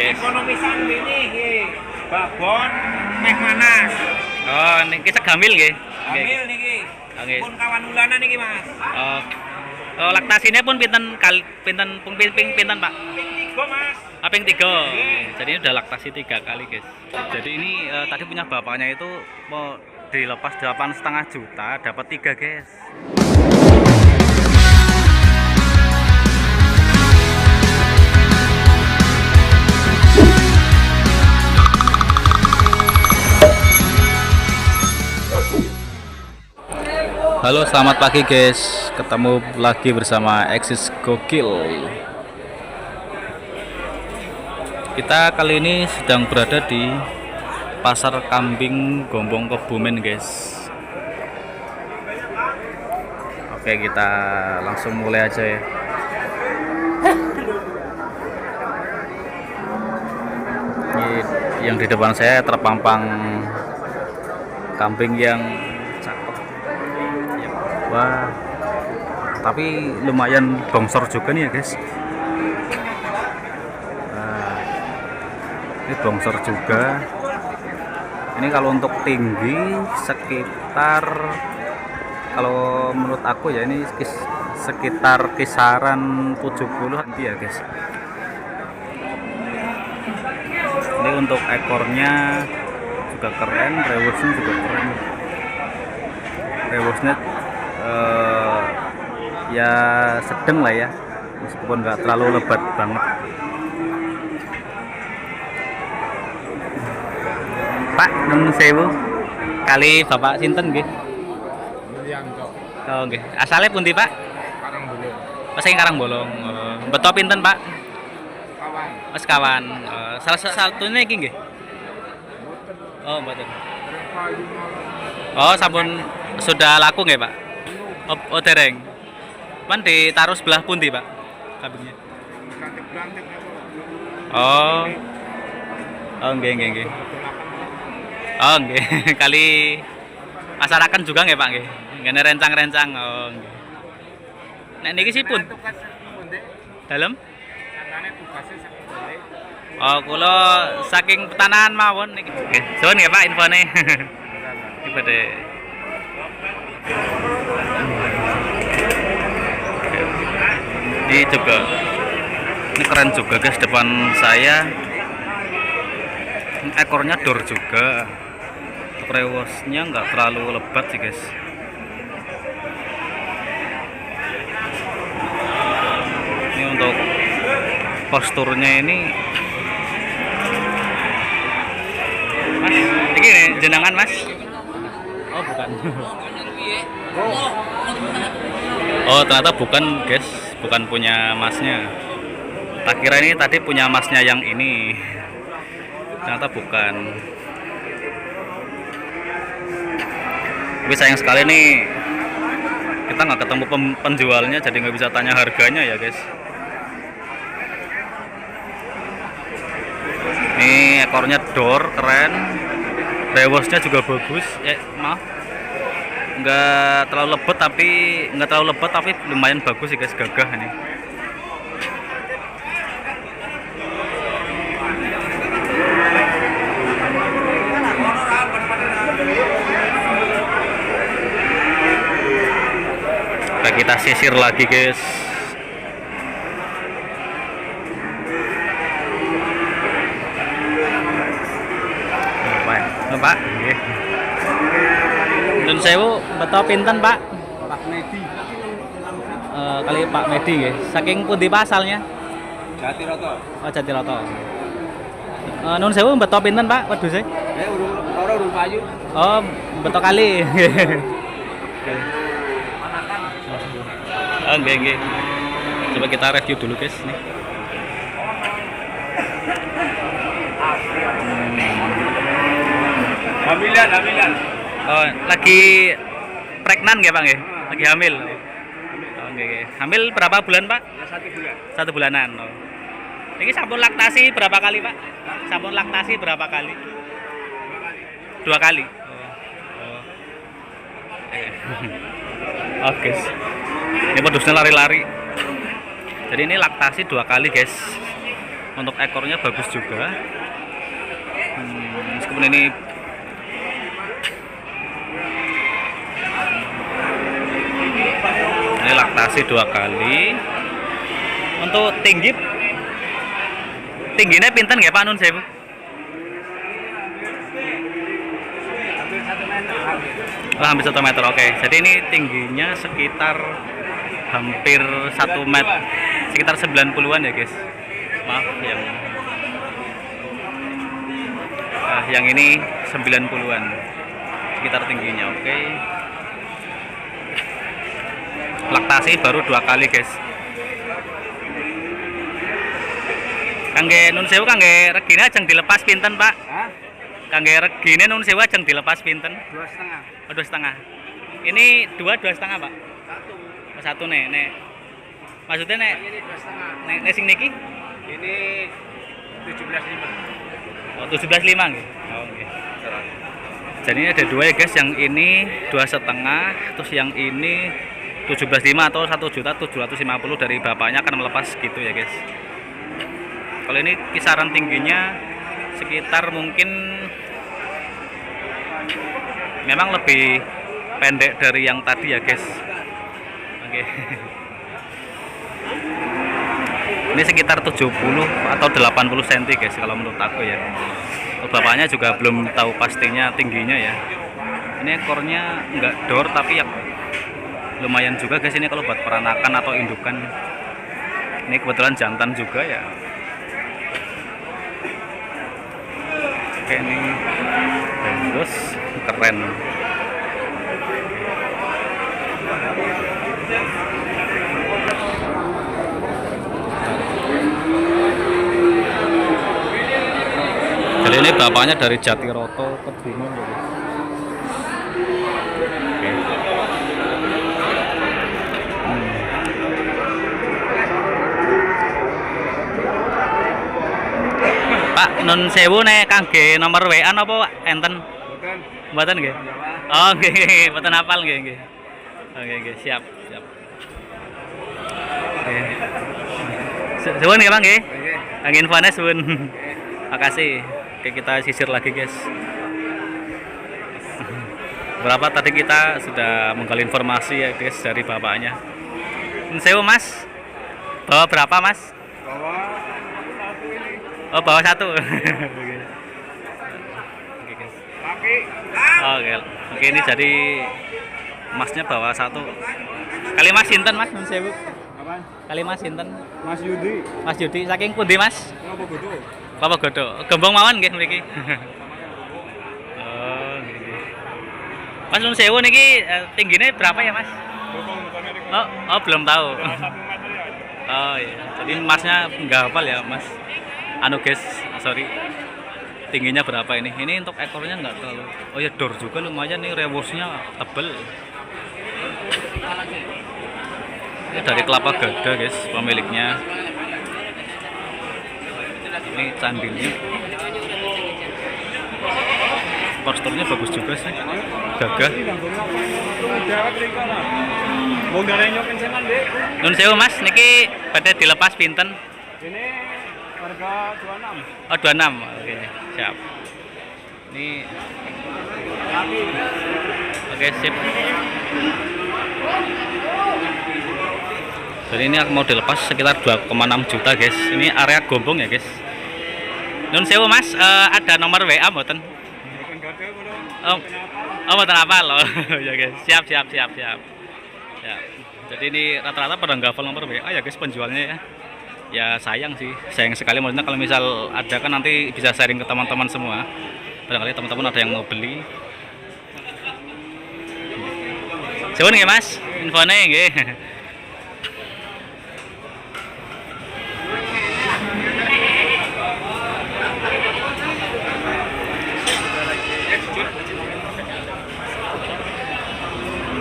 guys. Ekonomisan ini babon meh manas. Oh, niki segamil nggih. Hamil niki. Nggih. Pun kawan ulanan niki, Mas. Oh. Oh, laktasine pun pinten pinten Pak? Tiga, Mas. Ping 3. Jadi ini udah laktasi 3 kali, guys. Jadi ini tadi punya bapaknya itu mau dilepas 8,5 juta, dapat 3, guys. Halo, selamat pagi guys. Ketemu lagi bersama Exis Gokil. Kita kali ini sedang berada di Pasar Kambing Gombong Kebumen, guys. Oke, kita langsung mulai aja ya. Ini yang di depan saya terpampang kambing yang wah, tapi lumayan bongsor juga nih ya guys. Nah, ini bongsor juga. Ini kalau untuk tinggi sekitar, kalau menurut aku ya ini sekitar kisaran 70 ya guys. Ini untuk ekornya juga keren, rewosnya juga keren. Rewosnya ya sedang lah ya, meskipun nggak terlalu lebat banget. Pak, nun sewu kali bapak sinten nggih? Oh nggih. Asale pundi Pak? Karangbolong. Oh, sing Karangbolong. Beto pinten Pak? Kawan. Mas kawan. Salah satunya iki nggih. Oh, mboten. Oh, sampun sudah laku nggih Pak? Oh, dereng. Man ditaruh sebelah pundi, Pak? Kambingnya. Oh. Oh, nggih. Oh, nggih. Kali masyarakat juga nggih, Pak, nggih. Ngene rencang-rencang. Oh, nggih. Nek niki sipun? Dalem? Oh, kula saking petanahan mawon niki. Nggih, suwun nggih, Pak, infone. Ibade. Ini juga, ini keren juga guys, depan saya ekornya dor juga, rewosnya nggak terlalu lebat sih guys. Ini untuk posturnya ini, Mas, ini jenengan Mas? Oh bukan. Oh ternyata bukan guys, bukan punya masnya. Tak kira ini tadi punya masnya yang ini, ternyata bukan. Tapi sayang sekali nih, kita nggak ketemu penjualnya, jadi nggak bisa tanya harganya ya guys. Ini ekornya dor, keren. Rewosnya juga bagus. Maaf, nggak terlalu lebat tapi lumayan bagus sih guys, gagah ini. Oke, kita sisir lagi guys. Pak, Nun sewu beto pinten Pak? Pak Medi. Kali Pak Medi nggih. Saking pundi Pak asalnya? Jatiroto. Oh, Jatiroto. Nun sewu beto pinten Pak wedhuse? Urung payu. Oh, beto kali. Manakan. Oh, nggih. Coba kita review dulu guys nih. Hamilan. Oh, lagi pregnan nggih Pak nggih? Lagi hamil. Oh, nggih. Hamil berapa bulan Pak? Ya 1 bulan. 1 bulanan. Oh. Ini sampun laktasi berapa kali Pak? Sampun laktasi berapa kali? 2 kali. Oh, guys. Ini pedusnya lari-lari. Jadi ini laktasi 2 kali guys. Untuk ekornya bagus juga. Meskipun ini laktasi 2 kali. Untuk tingginya pinten nggih Pak Nun Sewu? Hampir 1 meter. Oke. Jadi ini tingginya sekitar hampir 1 meter, sekitar 90-an ya guys. Maaf yang ini 90-an sekitar tingginya. Oke. Laktasi baru 2 kali guys. Kangge Nun Sewu kangge regine ajeng dilepas pinten Pak? Hah? Kangge regine Nun Sewu ajeng dilepas pinten? 2,5. Oh, 2,5. Ini 2,5 Pak? Satu nih. Maksudnya Ini 2,5. nek sing niki? Ini 17,5. Oh, 17,5 nggih. Oh, nggih. Jadi ini ada 2 ya guys, yang ini 2,5, terus yang ini 17,5 atau 1.750.000 dari bapaknya akan melepas gitu ya guys. Kalau ini kisaran tingginya sekitar mungkin memang lebih pendek dari yang tadi ya guys. Oke. Ini sekitar 70 atau 80 cm guys kalau menurut aku ya. Kalau bapaknya juga belum tahu pastinya tingginya ya. Ini ekornya enggak dor tapi ya lumayan juga guys ini kalau buat peranakan atau indukan. Ini kebetulan jantan juga ya. Oke, ini bagus, keren. Jadi ini bapaknya dari Jatiroto ke Bingung. Oke. Pak Nun Sewu nek kangge nomor WA napa Pak? Enten? Bukan. Mboten nggih. Oh nggih, mboten hafal nggih. Oke, siap. Oke. Suwun nggih Bang nggih. Oke. Kangge infone suwun. Makasih. Oke, kita sisir lagi guys. Berapa tadi kita sudah menggali informasi ya guys dari bapaknya. Nun Sewu Mas. Bawa berapa Mas? Bawa satu ini. Oh, bawa 1. Oke guys. Kaki. Oke, ini jadi Masnya bawa 1. Kali Mas sinten Mas Nun Sewu? Apaan? Kali Mas sinten? Mas Yudi. Mas Yudi saking pundi Mas? Ngapa bodoh? Papa Godo. Gembong mawon nggih mriki. Oh, nggih. Mas Nun Sewu niki tingginya berapa ya Mas? Oh, belum tahu. Oh iya. Jadi Masnya nggak hafal ya Mas. Anu guys, sorry. Tingginya berapa ini? Ini untuk ekornya nggak terlalu. Oh ya, dor juga lumayan nih, rewosnya tebel. Ini dari Kelapa Gada guys, pemiliknya. Ini candilnya. Posturnya bagus juga sih. Gagah. Nun Sewu Mas, niki pada dilepas pinten? Ini harga 26. Oh, 26. Oke, siap. Ini oke, sip. Jadi ini aku mau dilepas sekitar 2,6 juta guys. Ini area Gombong ya guys. Nun Sewu Mas, ada nomor WA mboten? Oh, mboten hafal loh. Ya guys, siap. Ya. Jadi ini rata-rata pada nggak hafal nomor WA ya guys penjualnya ya. Ya sayang sekali maksudnya kalau misal ada kan nanti bisa sharing ke teman-teman semua. Barangkali teman-teman ada yang mau beli. Suwun nggih Mas, infone nggih.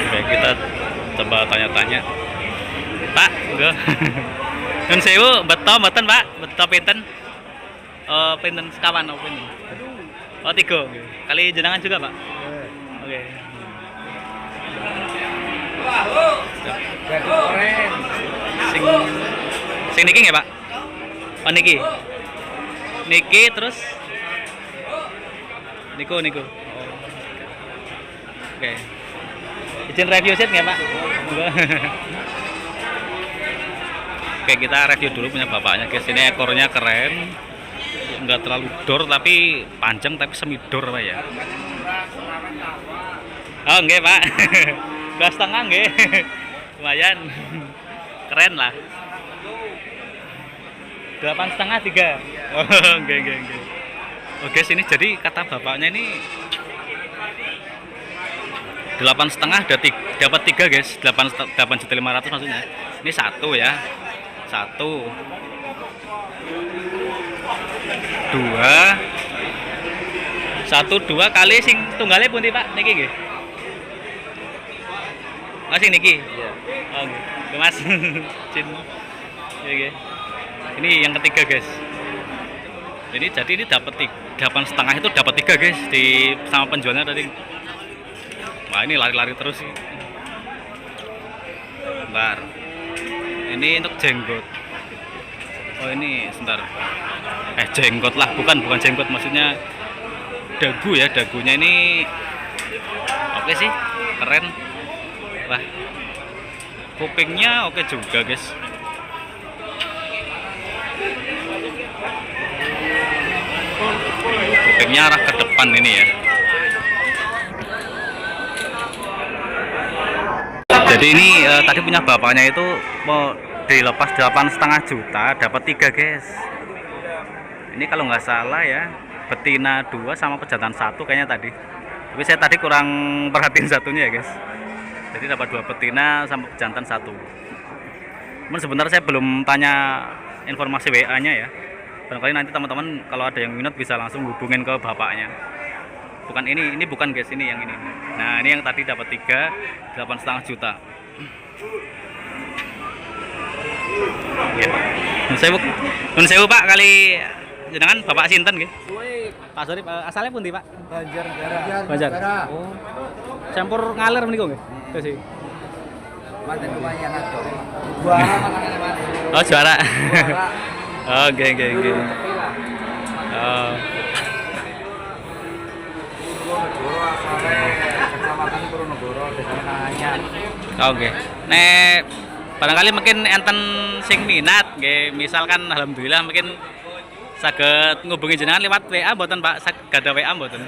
Oke, kita coba tanya-tanya. Pak, enggak. Nun Sewu beto mboten, Pak? Beto pinten? Pinten sekawan apa pinten? Oh, 3. Kali jenengan juga, Pak? Oke. Sing niki nggih, Pak? Oh, niki. Niki terus Niko. Oh. Oke. Izin review set nggak Pak? Enggak. Oke, kita review dulu punya bapaknya guys. Ini ekornya keren, nggak terlalu dor tapi panjang tapi semi dor Pak ya. Oh nggak Pak, 2,5 nggak, lumayan, keren lah. 8,5 3. Oh nggak. Oh guys, ini jadi kata bapaknya ini 8,5 dapat 3 guys, 8.500 maksudnya. Ini satu ya, 1 2 kali sing tunggalnya pundi Pak niki nggih? Masih niki? Iya. Oh nggih. Mas. Cin. Nggih. Ini yang ketiga guys. Ini jadi ini dapat 8,5 itu dapat 3 guys di sama penjualnya tadi. Wah ini lari-lari terus sih. Bentar. Ini untuk jenggot. Oh ini sebentar. Jenggot lah, bukan jenggot, maksudnya dagu ya, dagunya ini oke sih, keren. Wah. Kupingnya oke juga, guys. Kupingnya arah ke depan ini ya. Jadi ini tadi punya bapaknya itu mau dilepas 8,5 juta, dapat 3 guys. Ini kalau nggak salah ya, betina 2 sama pejantan 1 kayaknya tadi. Tapi saya tadi kurang perhatiin satunya ya guys. Jadi dapat 2 betina sama pejantan 1. Cuman sebentar saya belum tanya informasi WA-nya ya. Barangkali nanti teman-teman kalau ada yang minat bisa langsung hubungin ke bapaknya. Bukan ini bukan guys, ini yang ini. Nah ini yang tadi dapat 3, 8,5 juta. Ya. Nun sewu Pak, kali jenengan Bapak sinten nggih? Pak Sorry, asalnya pundi Pak? Banjar. Oh. Campur ngalir meniku nggih? Terus Manten lumayan aja. Oh, juara. Oh, nggih. Oh. Kecamatan Purwonegoro, Desa Nanganyar. Oke. Nek barangkali mungkin enten sing minat nggih, misalkan alhamdulillah mungkin saged ngubungi jenengan lewat WA mboten Pak? Saged WA mboten?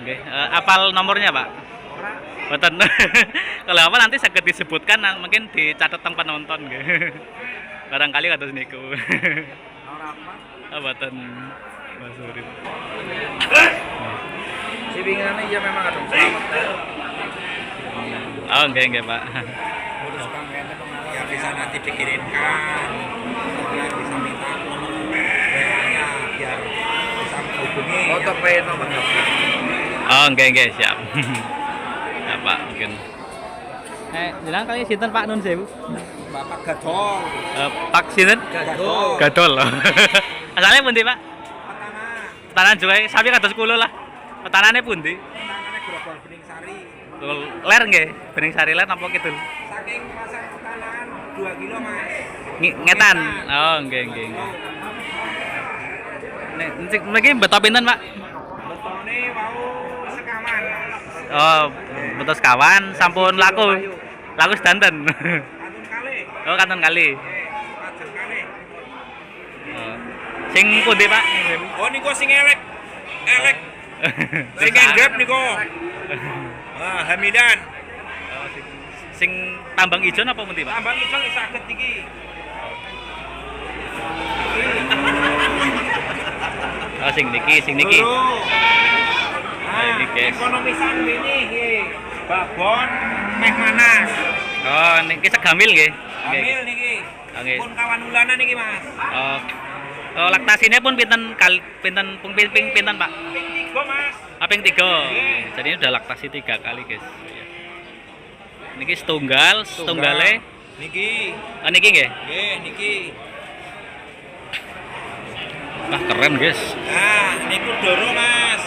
Nggih. Apal nomornya Pak? Mboten. Kalau apa nanti saged disebutkan mungkin dicatat teng penonton nggih. Barangkali kados niku. Ora apa? Oh, mboten. Mas Urip. Sibingane ya memang ada selamat. Oh, nggih Pak. Uruskan kene ya bisa nanti dikirimkan. Kemudian bisa minta nomor WA-nya biar bisa menghubungi. Foto nomor HP. Oh, nggih siap. Ya Pak, mungkin. Jenengan kali sinten Pak Nun Sewu? Bapak Gadol. Pak sinten? Gadol. Asalnya pundi Pak? Petanan juga sapi kados kula lah. Petanane pundi? Petanane Grogol Bening Sari. Ler nggih, Bening Sari ler napa kidul? Saking pasar petanan 2 kilo Mas. Ngetan. Oh, nggih. Nek mriki beto pinten Pak? Betone wau sekawan. Oh, beto sekawan sampun laku. Laku sedanten. Kantun kali. Oh, kantun kali. Kantun kali. Oh. Sing pundi Pak? Oh niku sing elek. Sing ngrep niku. Ah, Hamidan. Sing tambang ijo napa pundi Pak? Tambang ijo saged iki. Oh, sing niki. Ah, ini guys. Ekonomisan ini iki. Babon meh manas. Oh, niki segamil nggih. Hamil niki. Nggih. Pun kawan ulanan niki Mas. Oh, laktasinya pun pinten pinten Pak? Ping 3 Mas. Ping 3. Jadi ini udah laktasi 3 kali, guys. Niki setunggale. Niki. Oh, niki nggih? Nggih, niki. Wah, keren, guys. Nah, niku doro Mas.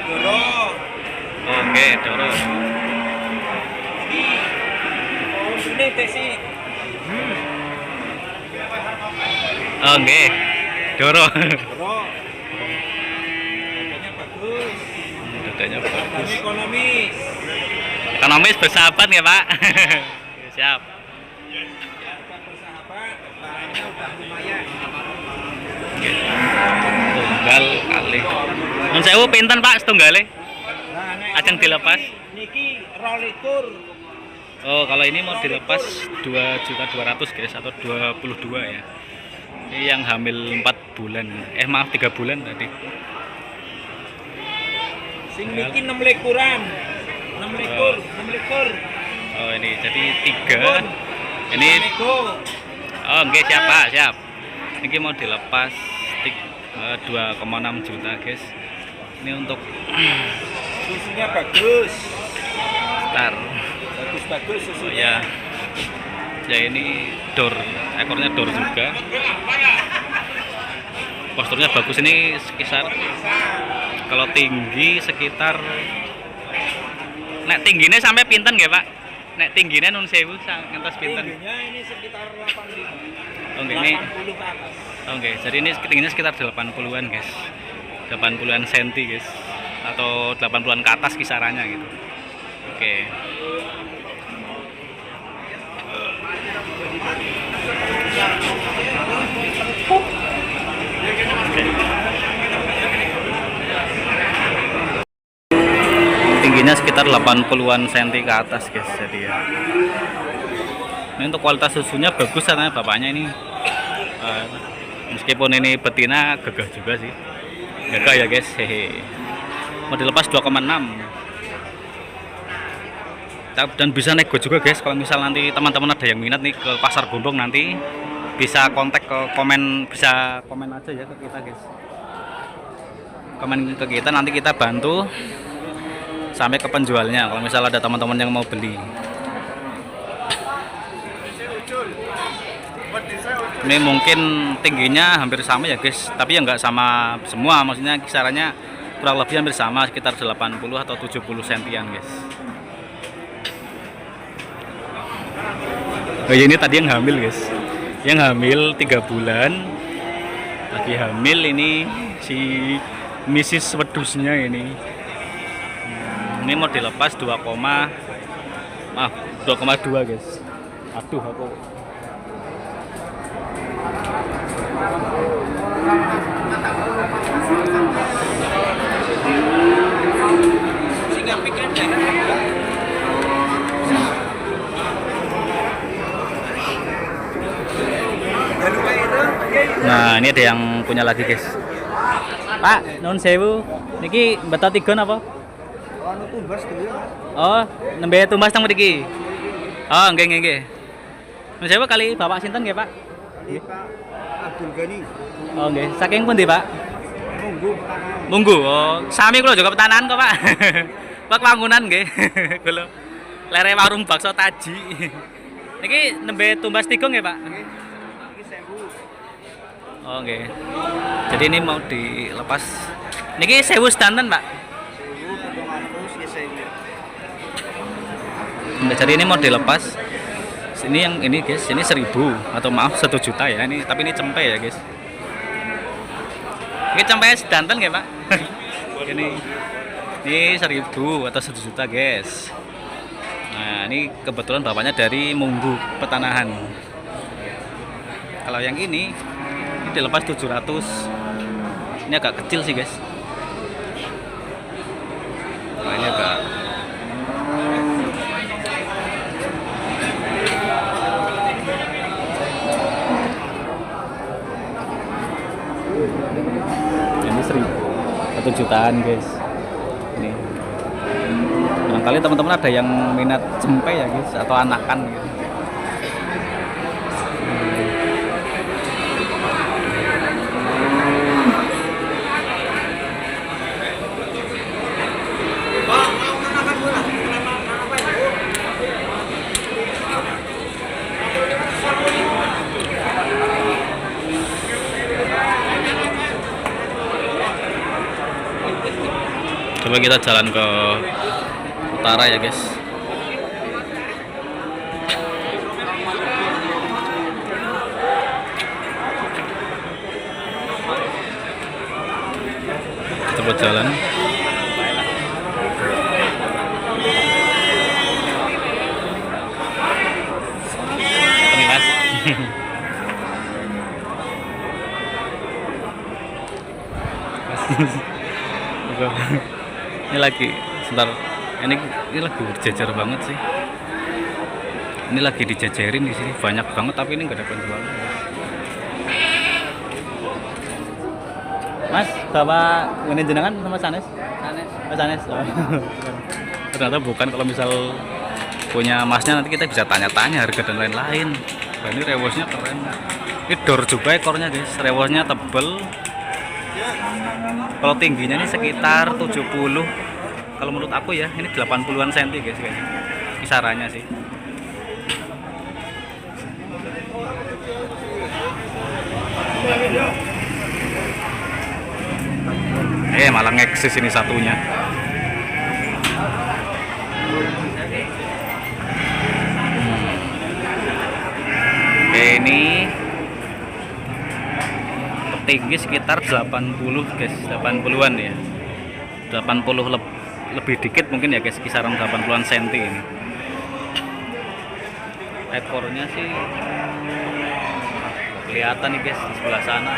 Doro. Oke, doro. Iki. Oh, ini tesi. Oh, nggih. Doro. Bro. Harganya bagus. Dadanya bagus. Ekonomis. Ekonomis bersahabat ya Pak. Siap. Harga bersahabat, barangnya udah lumayan. Oke. Tunggal kali. Nun sewu pinten Pak setunggale? Ajeng dilepas. Niki rolitur. Oh, kalau ini mau dilepas 2.200.000 guys atau 22 ya. Ini yang hamil 4 bulan. Maaf 3 bulan tadi. Sing niki 6 lekuran. 6 lekur, 6 lekur. Oh, ini jadi 3. Ini oh, oke siapa? Siap. Ini mau dilepas 2,6 juta guys. Ini untuk susunya bagus. Star. Bagus Oh susunya. ya. Ya ini ekornya dor juga. Posturnya bagus, ini sekitar kalau tinggi sekitar nek tingginya sampai pinten nggih Pak? Nek tingginya nun sewu ngantos pinten? Tingginya ini sekitar 85. Oh nggih ini. 80 ke atas. Oke, jadi ini tingginya sekitar 80-an guys. 80-an senti guys. Atau 80-an ke atas kisarannya gitu. Oke. Tingginya sekitar 80-an senti ke atas guys, jadi ya. Ini untuk kualitas susunya bagus karena bapaknya ini meskipun ini betina gagah juga sih. Gagah ya guys, hehe. Mau dilepas 2,6. Dan bisa nego juga guys, kalau misal nanti teman-teman ada yang minat nih ke Pasar Gombong, nanti bisa kontak ke bisa komen aja ya ke kita guys. Komen ke kita, nanti kita bantu sampai ke penjualnya kalau misal ada teman-teman yang mau beli. Ini mungkin tingginya hampir sama ya guys, tapi ya nggak sama semua, maksudnya kisarannya kurang lebih hampir sama, sekitar 80 atau 70 sentian guys. Oh ya, ini tadi yang hamil guys, yang hamil 3 bulan lagi hamil, ini si Mrs. wedusnya ini mau dilepas 2,2 guys. Aduh aku nah ini ada yang punya lagi guys. Pak, nun sewu niki beto tigon apa? Tumbas dulu. Oh, nembe tumbas teng mriki. Oh, nggih nggih nggih. Nun sewu kali Bapak sinten nggih, Pak? Pak Abdul Ghani. Oh, nggih. Saking pundi, Pak? Munggu. Munggu. Oh, sami kula juga petanahan kok, Pak. Pak wangunan nggih. Kula lere warung bakso Taji. Niki nembe tumbas tiga nggih, Pak? Iki 1000. Oh, nggih. Jadi ini mau dilepas. Niki 1000 sedanten, Pak. 1000 ya saya. Nah, jadi ini mau dilepas. Sini yang ini guys, ini 1000 atau maaf 1 juta ya ini, tapi ini cempe ya guys. Ini cempe sedanten nggih, Pak? ini 1000 atau 1 juta guys. Nah, ini kebetulan bapaknya dari Munggu Petanahan. Kalau yang ini dilepas 700. Ini agak kecil sih guys. Nah, ini agak ini 1 jutaan guys. Ini barangkali teman-teman ada yang minat cempe ya guys, atau anakan gitu. Coba kita jalan ke utara ya guys. coba jalan. Ini mas. Ini lagi sebentar, ini lagi berjejer banget sih. Ini lagi dijajarin di sini banyak banget, tapi ini nggak ada penjualan. Mas, bapak ini jenengan sama Sanes? Sanes. Oh, Sanes. Oh. Ternyata bukan. Kalau misal punya masnya nanti kita bisa tanya-tanya harga dan lain-lain. Nah, ini rewosnya keren. Ini door juga ekornya guys. Rewosnya tebel. Kalau tingginya ini sekitar 70. Kalau menurut aku ya, ini 80-an cm guys kayaknya. Kisarannya sih. Malah ngeksis ini satunya. Oke, ini tinggi sekitar 80 guys, 80-an ya. 80 lebih dikit mungkin ya guys, kisaran 80-an cm ini. Ekornya sih kelihatan nih guys di sebelah sana.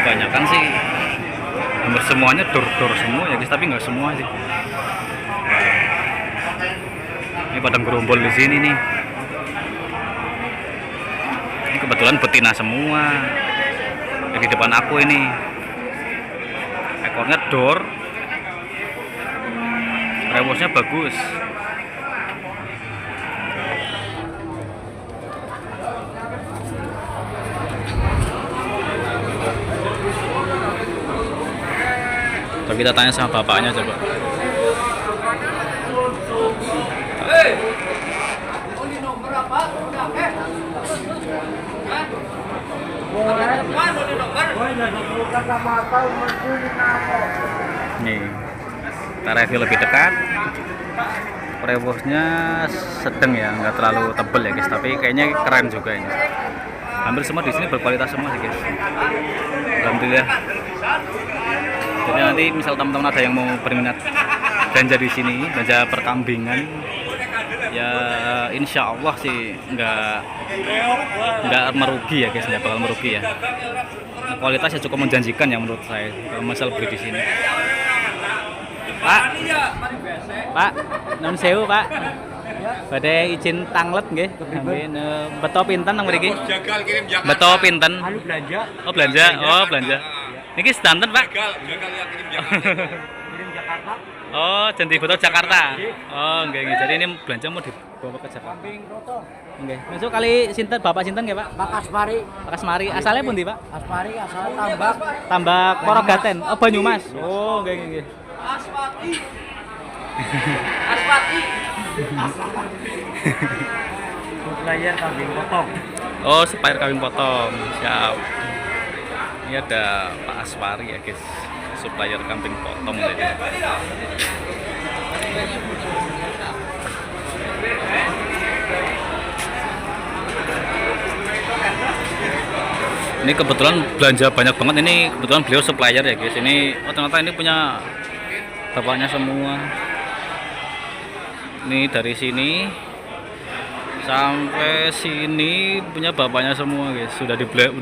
Kebanyakan sih hampir semuanya door semua ya guys, tapi nggak semua sih. Ini padang gerombol di sini nih. Ini kebetulan betina semua. Di depan aku ini. Ekornya door. Rewosnya bagus. Coba kita tanya sama bapaknya coba. Nih, kita review lebih dekat. Rewosnya sedang ya, nggak terlalu tebel ya guys, tapi kayaknya keren juga ini. Hampir semua di sini berkualitas semua sih guys. Alhamdulillah. Jadi nanti misal teman-teman ada yang mau berminat belanja di sini, belanja perkambingan, ya insya Allah sih nggak merugi ya guys, nggak bakal merugi ya. Kualitasnya cukup menjanjikan ya menurut saya kalau misal beli di sini. Pak, non sewu Pak. Badhe izin tanglet nggih. Beto pinten nang mriki? Beto pinten? Belanja. Oh belanja, oh belanja. Niki sedanten Pak. Kirim Jakarta. Oh, janti beto Jakarta. Oh, nggih nggih. Jadi ini belanja mau dibawa ke Jakarta. Kambing roto. Nggih. Masuk kali sinten Bapak sinten nggih Pak? Pak Asmari. Pak Asmari. Asalnya pundi Pak? Asmari asal Tambak. Tambak Porogaten. Oh, Banyumas. Oh, nggih nggih. Aswati. Aswati. Supplier kambing potong. Oh, supplier kambing potong. Siap. Ini ada Pak Aswari ya guys, supplier kambing potong jadi. Ini kebetulan belanja banyak banget, ini kebetulan beliau supplier ya guys. Ini ternyata ini punya bapaknya semua. Ini dari sini sampai sini punya bapaknya semua guys. Sudah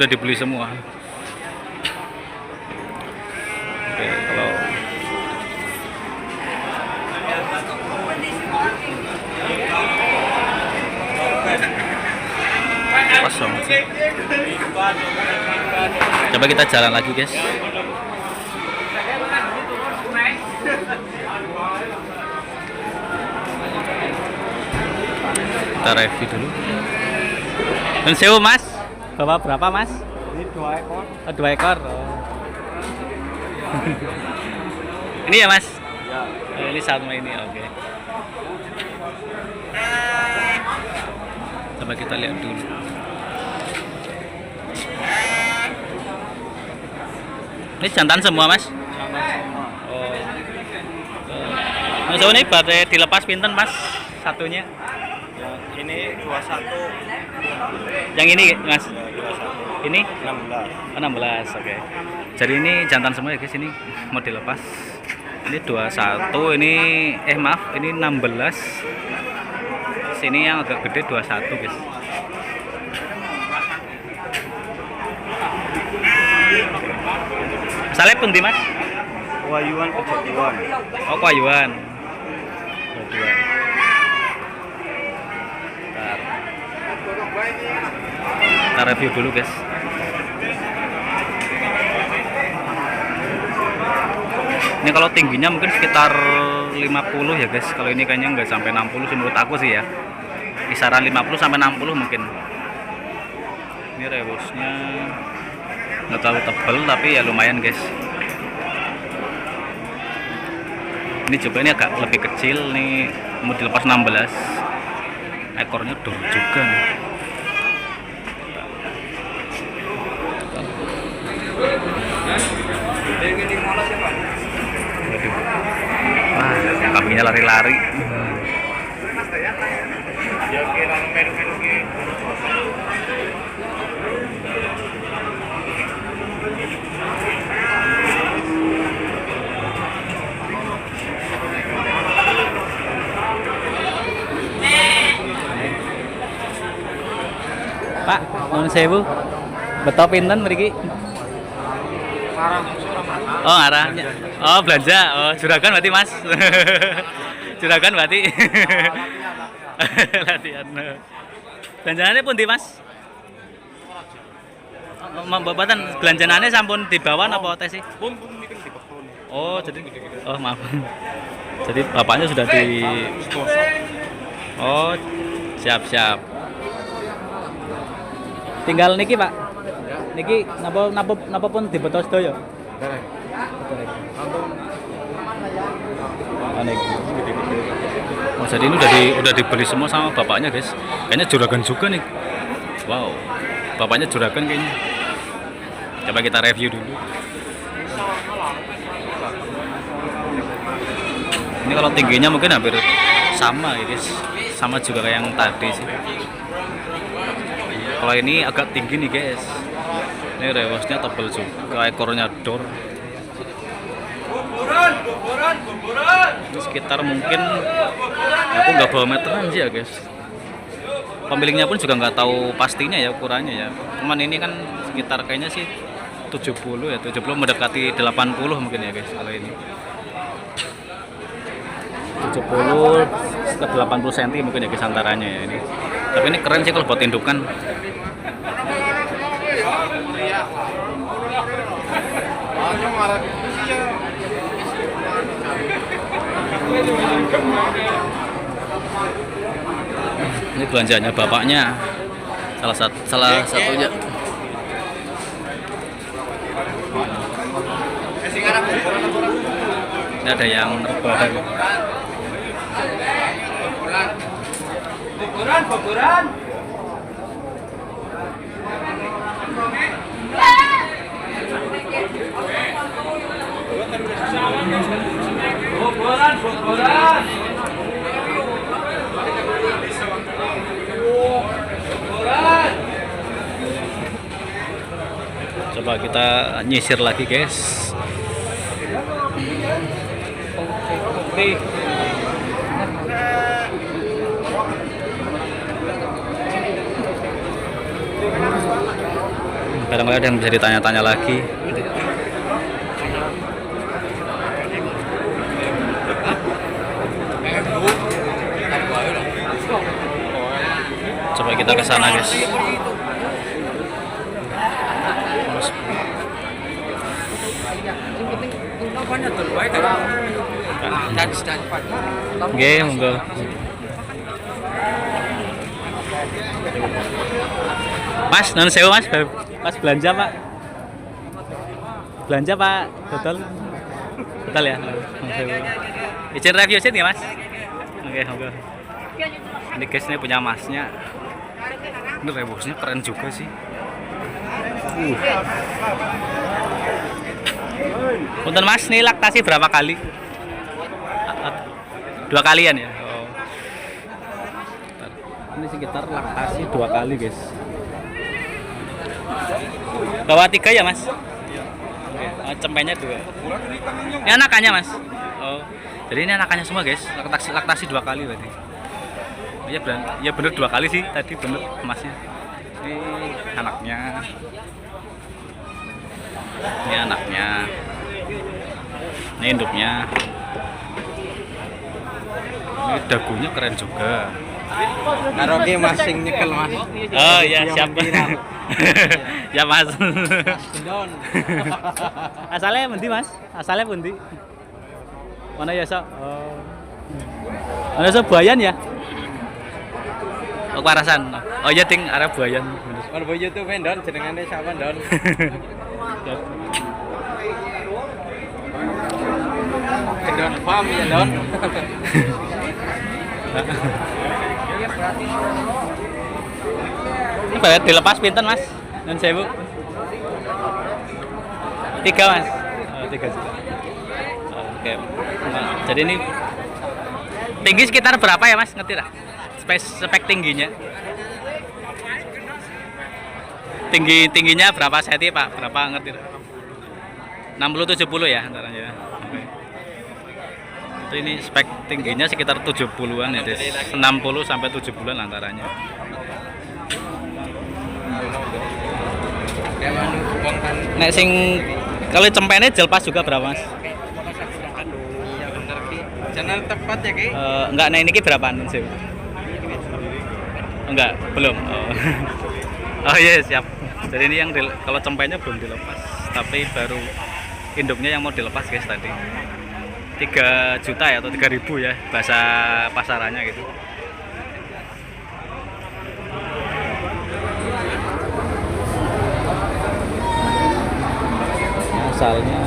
dibeli semua. Oke, kalau kosong. Coba kita jalan lagi guys. Kita review dulu. Dan sewu Mas, bawa berapa Mas? Ini 2 ekor. Oh, 2 ekor. Oh. Ini ya Mas? Ya. Oh, ini sama ini, oke. Coba kita lihat dulu. Ini jantan semua Mas? Oh. Mas ini baru dilepas pinten Mas? Satunya? Ini 21. Yang ini Mas. 21. Ini 16. 16, oke. Jadi ini jantan semua ya guys, ini mau dilepas. Ini 21, ini maaf, ini 16. Sini yang agak gede 21 guys. Misalnya pun di Mas? Wayuan Kejatian. Oh, Payuan. Kita review dulu guys. Ini kalau tingginya mungkin sekitar 50 ya guys. Kalau ini kayaknya nggak sampai 60 sih menurut aku sih ya. Kisaran 50 sampai 60 mungkin. Ini rewusnya nggak terlalu tebal tapi ya lumayan guys. Ini juga ini agak lebih kecil nih, mau dilepas 16. Ekornya dor juga nih. Waduh. Wah, kambingnya lari-lari. Pak, nuwun sewu. Beto pinten mriki? Oh, arahnya. Oh, belanja. Oh, juragan berarti, Mas. Juragan berarti. Latihan. Belanjanane pundi, Mas? Mbak-mbatan belanjanane sampun dibawa apa tes sih? Oh, jadi maaf. Jadi bapaknya sudah di. Oh, siap-siap. Tinggal niki Pak. Niki napa pun dibetos sedaya. Oh, jadi ini udah dibeli semua sama bapaknya guys. Kayaknya juragan juga nih. Wow, bapaknya juragan kayaknya. Coba kita review dulu. Ini kalau tingginya mungkin hampir sama ya guys. Sama juga kayak yang tadi sih. Kalau ini agak tinggi nih guys. Ini rewosnya tebal juga, ekornya dor. Ini sekitar mungkin aku nggak bawa meteran sih ya guys. Pemiliknya pun juga nggak tahu pastinya ya ukurannya ya. Cuman ini kan sekitar kayaknya sih 70 ya, 70 mendekati 80 mungkin ya guys kalau ini. 70 ke 80 cm mungkin ya guys antaranya ya ini. Tapi ini keren sih kalau buat indukan. Ini belanjanya bapaknya, salah satunya. Ini ada yang rebahan. Boboran. Coba kita nyisir lagi guys. Oke. Kadang-kadang ada yang bisa ditanya-tanya lagi. Coba kita ke sana guys. Oke, monggo. Mas, non sewu Mas, Mas belanja Pak. Belanja Pak, total ya. Izin review sih ya Mas. Oke, monggo. Ini guys, ini punya Masnya. Ini rewusnya keren juga sih. Punten Mas, ini laktasi berapa kali? 2 kalian ya? Oh. Ini sekitar laktasi 2 kali guys. Bawa 3 ya mas? Oh, cempenya 2. Ini anakannya mas? Oh, jadi ini anakannya semua guys. Laktasi 2 kali berarti. Ya bener 2 kali sih tadi, bener masnya. Ini anaknya. Ini anaknya. Ini induknya. Ini dagunya keren juga. Karaoke masing nyekel mas. Oh iya siap. Ya mas. Gendon. Asalnya pundi mas? Asalnya pundi? Mana ya sok? Oh. Mana sok Buayan ya? Oh Warasan. Oh iya ting arah Buayan. Kalau boyo tuh Don, jenengannya siapa Don? Gendon farm ya Don. Ini bayar dilepas pinten mas? Nun sewu. 3 mas. Oh, 3 juta. Oke. Nah, jadi ini tinggi sekitar berapa ya mas? Ngerti lah. Spek tingginya. Tingginya berapa senti pak? Berapa ngerti lah? 60-70 ya antaranya. Oke. Ini spek tingginya sekitar 70-an ya, 60 sampai 70-an antaranya. Nek sing kalau cempene jelpas juga berapa mas? Channel tepat ya ki? Enggak, nah ini berapaan sih? Enggak, belum. Oh, oh iya siap. Jadi ini yang kalau cempenya belum dilepas, tapi baru induknya yang mau dilepas guys tadi. 3 juta ya atau 3.000 ya bahasa pasarannya gitu. Asalnya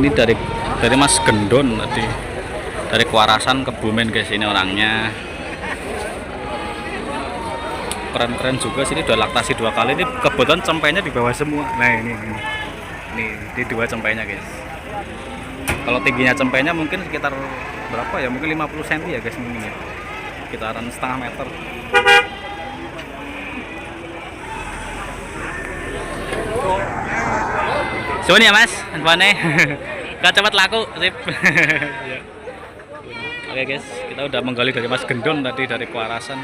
ini dari Mas Gendon tadi, dari Kuarasan Kebumen guys, ini orangnya keren-keren juga sini, udah laktasi 2 kali. Ini kebetulan cempenya di bawah semua. Nah ini di 2 cempenya guys. Kalau tingginya cempenya mungkin sekitar berapa ya, mungkin 50 cm ya guys, mungkin ya sekitaran setengah meter. Suwun ya mas, handphone gak cepat laku, sip. Oke guys, kita udah menggali dari Mas Gendon tadi, dari Kuarasan.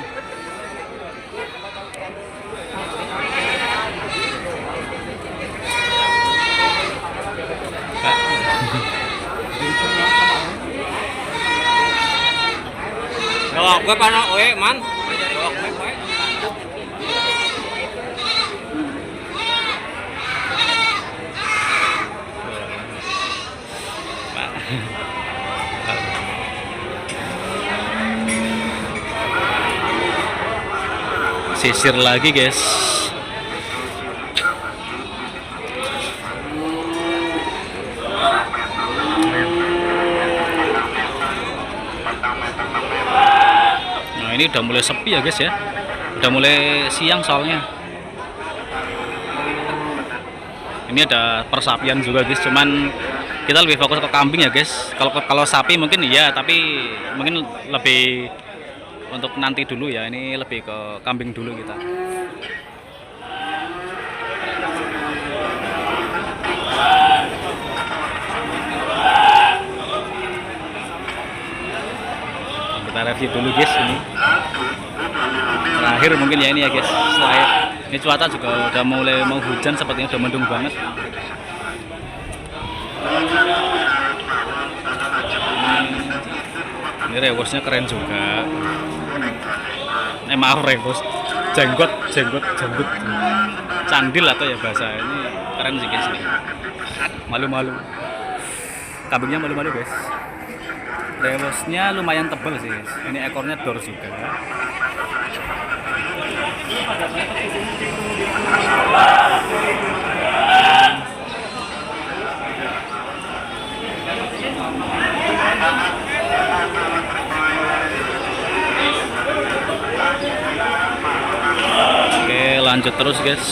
Kalau gue panas, man. Sisir lagi guys. Nah ini udah mulai sepi ya guys ya, udah mulai siang soalnya. Ini ada persapian juga guys, cuman kita lebih fokus ke kambing ya guys. Kalau sapi mungkin iya, tapi mungkin lebih untuk nanti dulu ya. Ini lebih ke kambing dulu kita. Kita review dulu guys ini. Terakhir mungkin ya ini ya guys. Setelah ini cuaca juga udah mulai mau hujan, sepertinya udah mendung banget. Ini rewosnya keren juga. Maaf rewos, jenggot, candil atau ya bahasa ini keren sih guys ini. Malu-malu, kambingnya malu-malu guys. Rewosnya lumayan tebal sih guys. Ini ekornya dor juga. Oke, lanjut terus guys.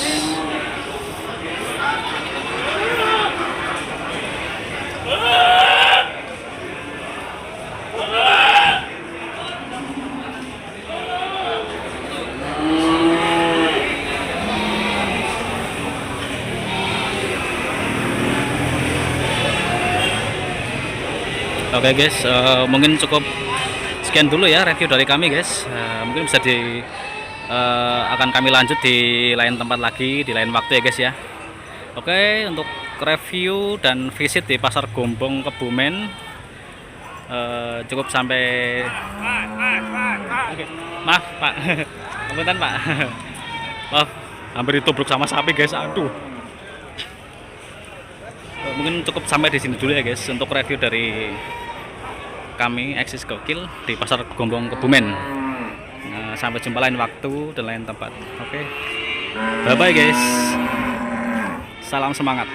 Oke guys, mungkin cukup sekian dulu ya review dari kami guys. Mungkin bisa akan kami lanjut di lain tempat lagi, di lain waktu ya guys ya. Oke, untuk review dan visit di Pasar Gombong Kebumen cukup sampai. Oke, maaf Pak, punten Pak. Maaf, hampir ditubruk sama sapi guys. Aduh. Mungkin cukup sampai di sini dulu ya guys untuk review dari kami Eksis Gokil di Pasar Gombong Kebumen. Sampai jumpa lain waktu dan lain tempat. Oke, bye bye guys. Salam semangat.